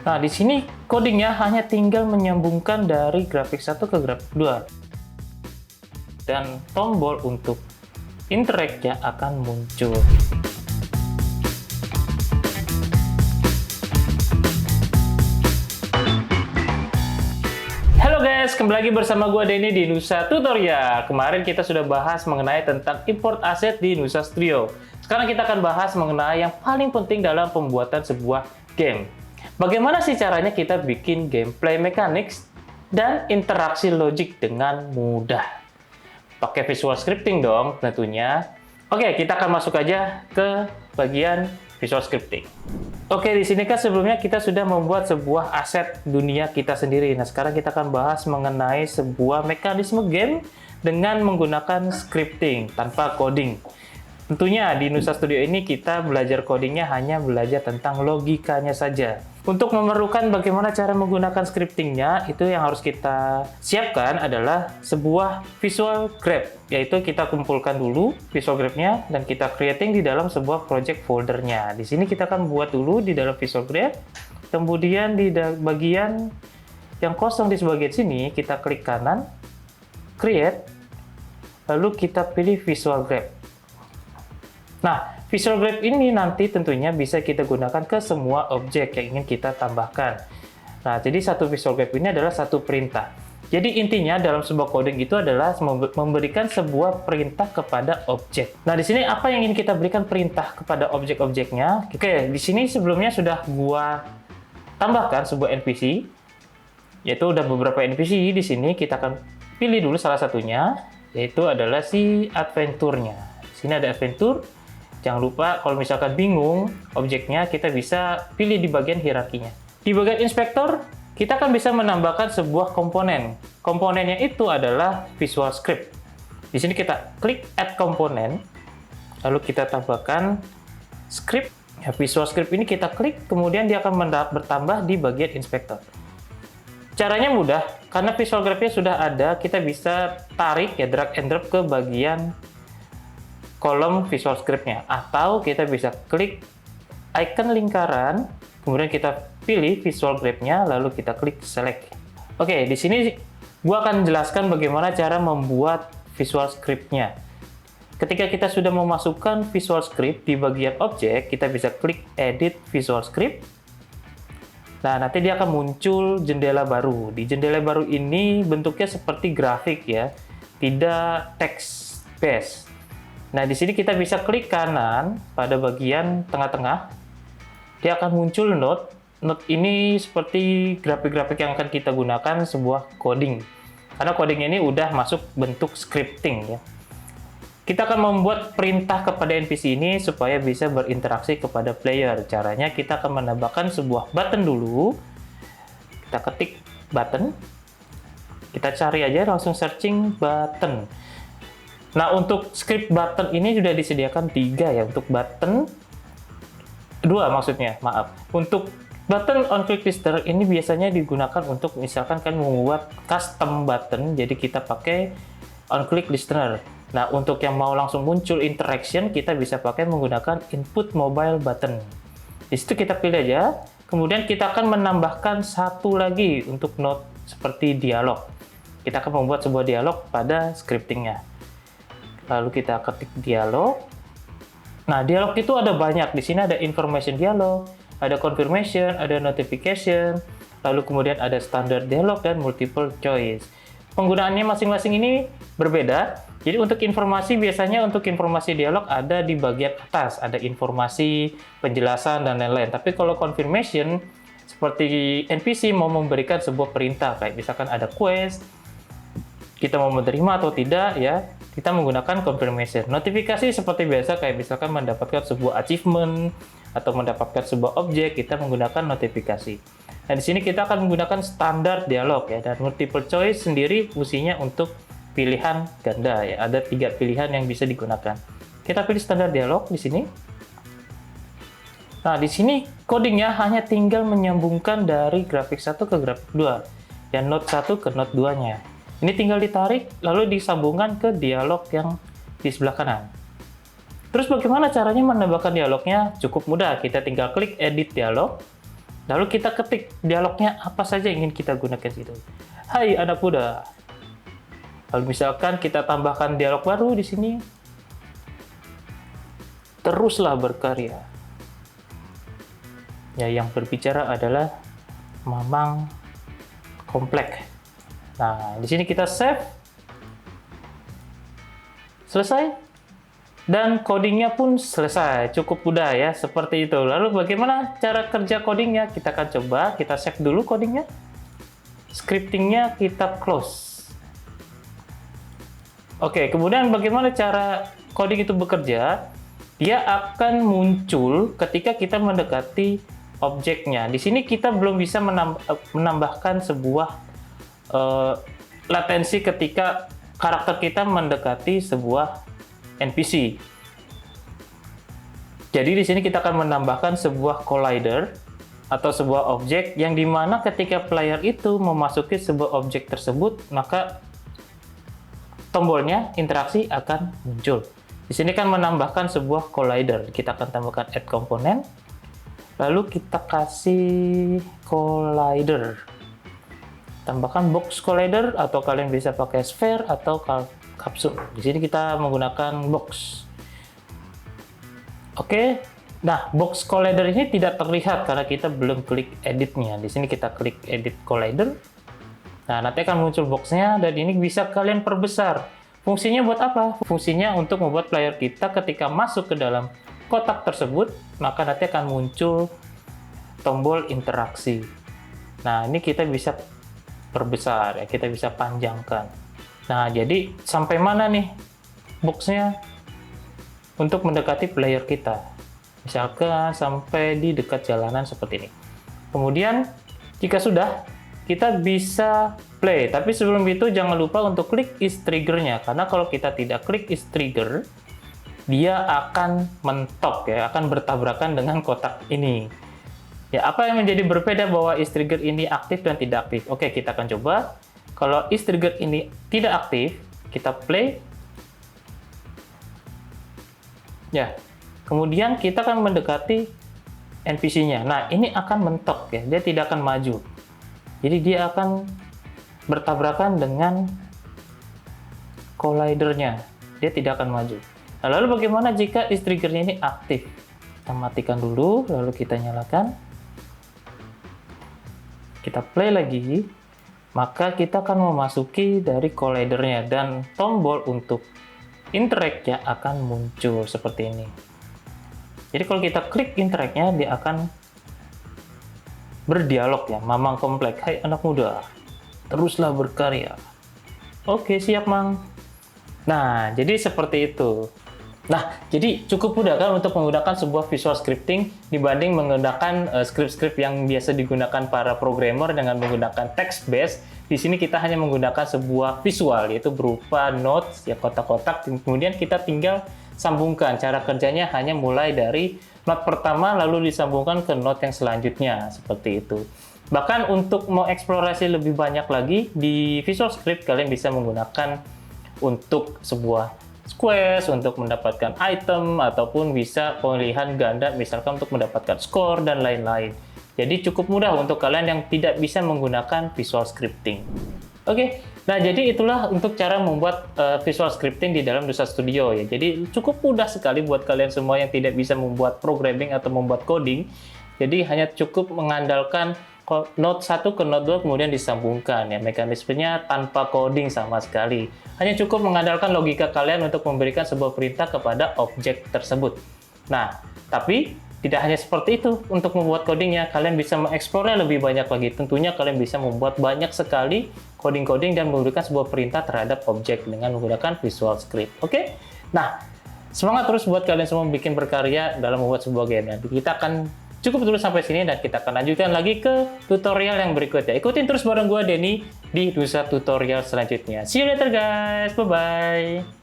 Nah, di sini codingnya hanya tinggal menyambungkan dari grafik 1 ke grafik 2. Dan tombol untuk interact-nya akan muncul. Halo guys, kembali lagi bersama gue Denny di Nusa Tutorial. Kemarin kita sudah bahas mengenai tentang import aset di Nusa Studio. Sekarang kita akan bahas mengenai yang paling penting dalam pembuatan sebuah game. Bagaimana sih caranya kita bikin gameplay mechanics dan interaksi logik dengan mudah? Pakai visual scripting dong tentunya. Oke, kita akan masuk aja ke bagian visual scripting. Oke, di sini kan sebelumnya kita sudah membuat sebuah aset dunia kita sendiri. Nah, sekarang kita akan bahas mengenai sebuah mekanisme game dengan menggunakan scripting tanpa coding. Tentunya di Nusa Studio ini kita belajar codingnya hanya belajar tentang logikanya saja. Untuk memerlukan bagaimana cara menggunakan scriptingnya, itu yang harus kita siapkan adalah sebuah visual graph, yaitu kita kumpulkan dulu visual graph-nya dan kita creating di dalam sebuah project foldernya. Di sini kita akan buat dulu di dalam visual graph, kemudian di bagian yang kosong di sebagian sini kita klik kanan, create, lalu kita pilih visual graph. Nah, visual graph ini nanti tentunya bisa kita gunakan ke semua objek yang ingin kita tambahkan. Nah, jadi satu visual graph ini adalah satu perintah. Jadi intinya dalam sebuah coding itu adalah memberikan sebuah perintah kepada objek. Nah, di sini apa yang ingin kita berikan perintah kepada objek-objeknya? Oke, di sini sebelumnya sudah gua tambahkan sebuah NPC, yaitu udah beberapa NPC di sini. Kita akan pilih dulu salah satunya, yaitu adalah si adventure-nya. Di sini ada adventure. Jangan lupa kalau misalkan bingung objeknya, kita bisa pilih di bagian hierarkinya. Di bagian inspektor, kita akan bisa menambahkan sebuah komponen. Komponennya itu adalah visual script. Di sini kita klik add component, lalu kita tambahkan script. Ya, visual script ini kita klik, kemudian dia akan bertambah di bagian inspektor. Caranya mudah, karena visual graph-nya sudah ada, kita bisa tarik ya drag and drop ke bagian kolom visual script-nya, atau kita bisa klik icon lingkaran, kemudian kita pilih visual graph-nya, lalu kita klik select. Oke, di sini gua akan jelaskan bagaimana cara membuat visual script-nya. Ketika kita sudah memasukkan visual script di bagian objek, kita bisa klik edit visual script. Nah, nanti dia akan muncul jendela baru. Di jendela baru ini bentuknya seperti grafik ya, tidak text based. Nah, di sini kita bisa klik kanan pada bagian tengah-tengah. Dia akan muncul node. Node ini seperti grafik-grafik yang akan kita gunakan sebuah coding. Karena coding ini udah masuk bentuk scripting ya. Kita akan membuat perintah kepada NPC ini supaya bisa berinteraksi kepada player. Caranya kita akan menambahkan sebuah button dulu. Kita ketik button. Kita cari aja langsung searching button. Nah, untuk script button ini sudah disediakan 3 ya, untuk button 2 maksudnya, maaf. Untuk button on click listener ini biasanya digunakan untuk misalkan kan membuat custom button, jadi kita pakai on click listener. Nah, untuk yang mau langsung muncul interaction, kita bisa pakai menggunakan input mobile button. Di situ kita pilih aja, kemudian kita akan menambahkan satu lagi untuk node seperti dialog. Kita akan membuat sebuah dialog pada scriptingnya. Lalu kita ketik dialog. Nah, dialog itu ada banyak. Di sini ada information dialog, ada confirmation, ada notification, lalu kemudian ada standard dialog dan multiple choice. Penggunaannya masing-masing ini berbeda. Jadi untuk informasi, biasanya untuk informasi dialog ada di bagian atas, ada informasi, penjelasan, dan lain-lain. Tapi kalau confirmation, seperti NPC mau memberikan sebuah perintah, kayak misalkan ada quest, kita mau menerima atau tidak ya, kita menggunakan confirmation. Notifikasi seperti biasa, kayak misalkan mendapatkan sebuah achievement atau mendapatkan sebuah objek, kita menggunakan notifikasi. Nah, di sini kita akan menggunakan standar dialog ya, dan multiple choice sendiri fungsinya untuk pilihan ganda ya. Ada 3 pilihan yang bisa digunakan. Kita pilih standar dialog di sini. Nah, di sini codingnya hanya tinggal menyambungkan dari grafik 1 ke grafik 2, dan node 1 ke node 2-nya. Ini tinggal ditarik, lalu disambungkan ke dialog yang di sebelah kanan. Terus bagaimana caranya menambahkan dialognya? Cukup mudah, kita tinggal klik edit dialog. Lalu kita ketik dialognya apa saja yang ingin kita gunakan situ. Hai anak muda. Lalu misalkan kita tambahkan dialog baru di sini. Teruslah berkarya. Ya, yang berbicara adalah Mamang Komplek. Nah, di sini kita save. Selesai. Dan codingnya pun selesai. Cukup mudah ya, seperti itu. Lalu bagaimana cara kerja codingnya? Kita akan coba, kita save dulu codingnya. Scriptingnya kita close. Oke, kemudian bagaimana cara coding itu bekerja? Dia akan muncul ketika kita mendekati objeknya. Di sini kita belum bisa menambahkan sebuah latensi ketika karakter kita mendekati sebuah NPC. Jadi di sini kita akan menambahkan sebuah collider atau sebuah objek yang dimana ketika player itu memasuki sebuah objek tersebut, maka tombolnya interaksi akan muncul. Di sini kan menambahkan sebuah collider. Kita akan tambahkan add component. Lalu kita kasih collider. Tambahkan box collider atau kalian bisa pakai sphere atau kapsul. Di sini kita menggunakan box. Oke. Nah, box collider ini tidak terlihat karena kita belum klik editnya. Di sini kita klik edit collider. Nah, nanti akan muncul boxnya dan ini bisa kalian perbesar. Fungsinya buat apa? Fungsinya untuk membuat player kita ketika masuk ke dalam kotak tersebut, maka nanti akan muncul tombol interaksi. Nah, ini kita bisa perbesar ya, kita bisa panjangkan. Nah, jadi sampai mana nih boxnya untuk mendekati player kita? Misalkan sampai di dekat jalanan seperti ini. Kemudian, jika sudah, kita bisa play. Tapi sebelum itu jangan lupa untuk klik is trigger-nya. Karena kalau kita tidak klik is trigger, dia akan mentok ya, akan bertabrakan dengan kotak ini. Ya, apa yang menjadi berbeda bahwa is trigger ini aktif dan tidak aktif? Oke, kita akan coba. Kalau is trigger ini tidak aktif, kita play. Ya, kemudian kita akan mendekati NPC-nya. Nah, ini akan mentok ya, dia tidak akan maju. Jadi dia akan bertabrakan dengan collider-nya. Dia tidak akan maju. Nah, lalu bagaimana jika is trigger-nya ini aktif? Kita matikan dulu, lalu kita nyalakan. Kita play lagi. Maka kita akan memasuki dari collider-nya dan tombol untuk interact-nya akan muncul seperti ini. Jadi kalau kita klik interact-nya, dia akan berdialog ya, Mamang Komplek. Hai anak muda, teruslah berkarya. Oke, siap Mang. Nah, jadi seperti itu. Nah, jadi cukup mudah kan untuk menggunakan sebuah visual scripting dibanding menggunakan script-script yang biasa digunakan para programmer dengan menggunakan text based. Di sini kita hanya menggunakan sebuah visual, yaitu berupa nodes, ya kotak-kotak, kemudian kita tinggal sambungkan. Cara kerjanya hanya mulai dari node pertama lalu disambungkan ke node yang selanjutnya, seperti itu. Bahkan untuk mau eksplorasi lebih banyak lagi di Visual Script, kalian bisa menggunakan untuk sebuah quest untuk mendapatkan item ataupun bisa pemilihan ganda misalkan untuk mendapatkan skor dan lain-lain. Jadi cukup mudah untuk kalian yang tidak bisa menggunakan Visual Scripting. Oke, nah jadi itulah untuk cara membuat Visual Scripting di dalam Nusa Studio ya. Jadi cukup mudah sekali buat kalian semua yang tidak bisa membuat programming atau membuat coding. Jadi hanya cukup mengandalkan node 1 ke node 2 kemudian disambungkan ya. Mekanismenya tanpa coding sama sekali. Hanya cukup mengandalkan logika kalian untuk memberikan sebuah perintah kepada objek tersebut. Nah, tapi tidak hanya seperti itu. Untuk membuat codingnya, kalian bisa mengeksplornya lebih banyak lagi. Tentunya kalian bisa membuat banyak sekali coding-coding dan memberikan sebuah perintah terhadap objek dengan menggunakan Visual Script. Oke? Nah, semangat terus buat kalian semua bikin berkarya dalam membuat sebuah game. Nanti kita akan cukup dulu sampai sini dan kita akan lanjutkan lagi ke tutorial yang berikutnya. Ikutin terus bareng gue, Denny, di Nusa Tutorial selanjutnya. See you later guys. Bye-bye.